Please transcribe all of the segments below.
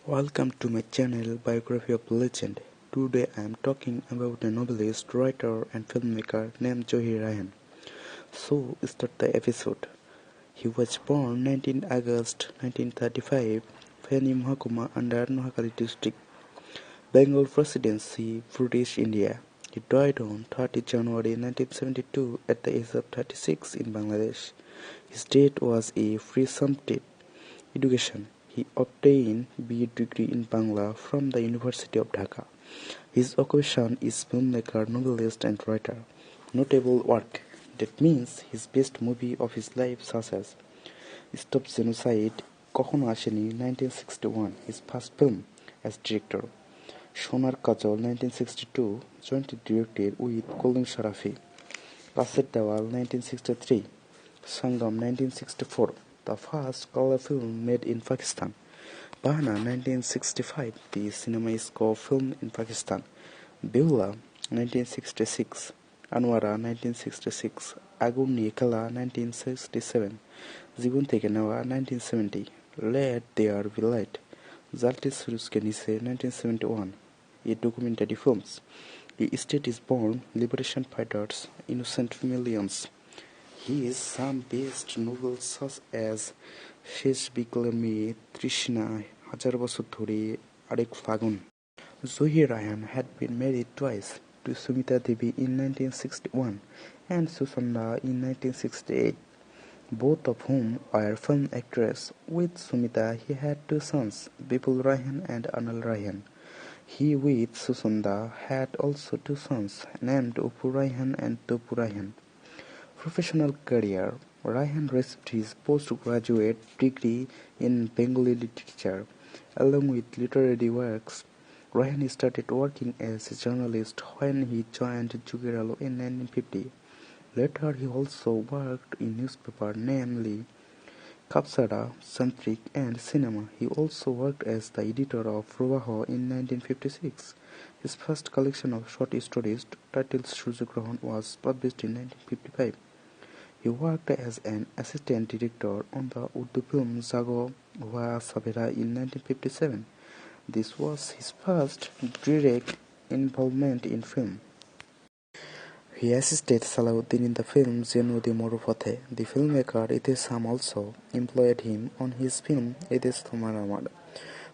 Welcome to my channel Biography of Legend. Today I am talking about a novelist, writer and filmmaker named Zahir Raihan. So start the episode. He was born 19 August 1935, Feni Mahakuma under Noakhali district, Bengal Presidency, British India. He died on 30 January 1972 at the age of 36 in Bangladesh. His death was a presumptive education. He obtained B.A. degree in Bangla from the University of Dhaka. His occupation is filmmaker, novelist and writer. Notable work. That means his best movie of his life such as Stop Genocide, Kokhono Asheni, 1961, his first film as director. Sonar Kajol, 1962, jointly directed with Kolin Sharafi. Paset Dawal, 1963. Sangam, 1964, the first color film made in Pakistan. Bahana, 1965, the cinema score film in Pakistan. Beula, 1966. Anwara, 1966. Agun Nikala, 1967. Zibun Tekenawa, 1970. Let There Be Light. Zalti Suruske Nise, 1971. A documentary films. The State is Born, Liberation Fighters, Innocent Millions. His best novels such as Shesh Biklami, Trishna, Hajar Basur Thore, Arek Fagun. Zahir Raihan had been married twice, to Sumita Devi in 1961 and Susanda in 1968, both of whom were film actresses. With Sumita he had two sons, Bipul Raihan and Anil Raihan. He with Susanda had also two sons, named Upu Raihan and Topu Raihan. Professional career. Raihan received his postgraduate degree in Bengali literature. Along with literary works, Raihan started working as a journalist when he joined Jugiralo in 1950. Later he also worked in newspapers, namely Kapsara, Santrik and Cinema. He also worked as the editor of Provaho in 1956. His first collection of short stories, titled Suryagrahan, was published in 1955. He worked as an assistant director on the Urdu film Jago Hua Savera in 1957. This was his first direct involvement in film. He assisted Salahuddin in the film Jenudi Morupathe. The filmmaker Idesham also employed him on his film Edesh Tomaramad,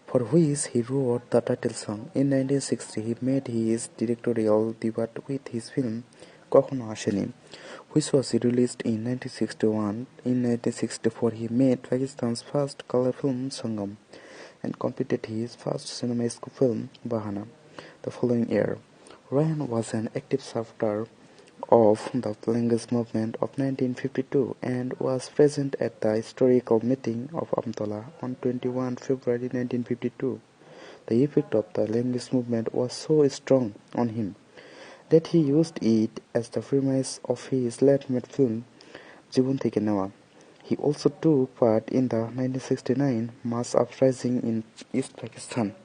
for which he wrote the title song. In 1960, he made his directorial debut with his film Kokhono Asheni, which was released in 1961. In 1964, he made Pakistan's first color film Sangam and completed his first cinemascope film Bahana the following year. Raihan was an active supporter of the language movement of 1952 and was present at the historical meeting of Amtola on 21 February 1952. The effect of the language movement was so strong on him that he used it as the premise of his late-made film Jibun Theke Newa. He also took part in the 1969 mass uprising in East Pakistan.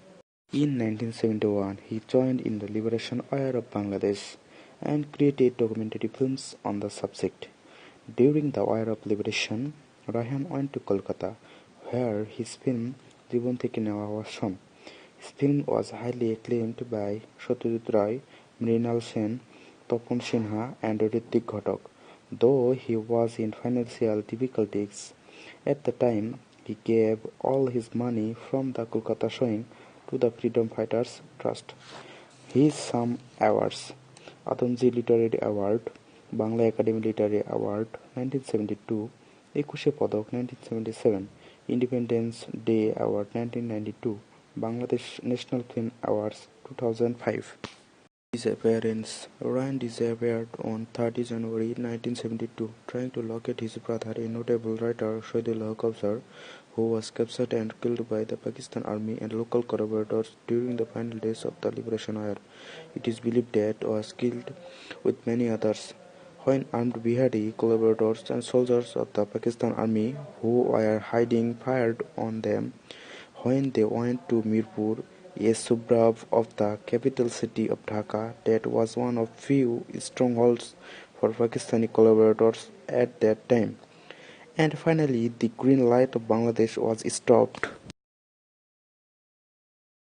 In 1971, he joined in the liberation era of Bangladesh and created documentary films on the subject. During the era of liberation, Raihan went to Kolkata, where his film Jibun Theke Newa was shown. His film was highly acclaimed by Satyajit Ray, Mrinal Sen, Topon Sinha and Ritik Ghatak. Though he was in financial difficulties at the time, he gave all his money from the Kolkata showing to the Freedom Fighters Trust. His awards: Adamji Literary Award, Bangla Academy Literary Award 1972, Ekushe Padak 1977, Independence Day Award 1992, Bangladesh National Film Awards 2005. Disappearance. Raihan disappeared on 30 January 1972, trying to locate his brother, a notable writer, Shahidullah Kabsar, who was captured and killed by the Pakistan Army and local collaborators during the final days of the liberation era. It is believed that was killed with many others when armed Bihari collaborators and soldiers of the Pakistan Army who were hiding fired on them when they went to Mirpur, a suburb of the capital city of Dhaka that was one of few strongholds for Pakistani collaborators at that time. And finally, the green light of Bangladesh was stopped.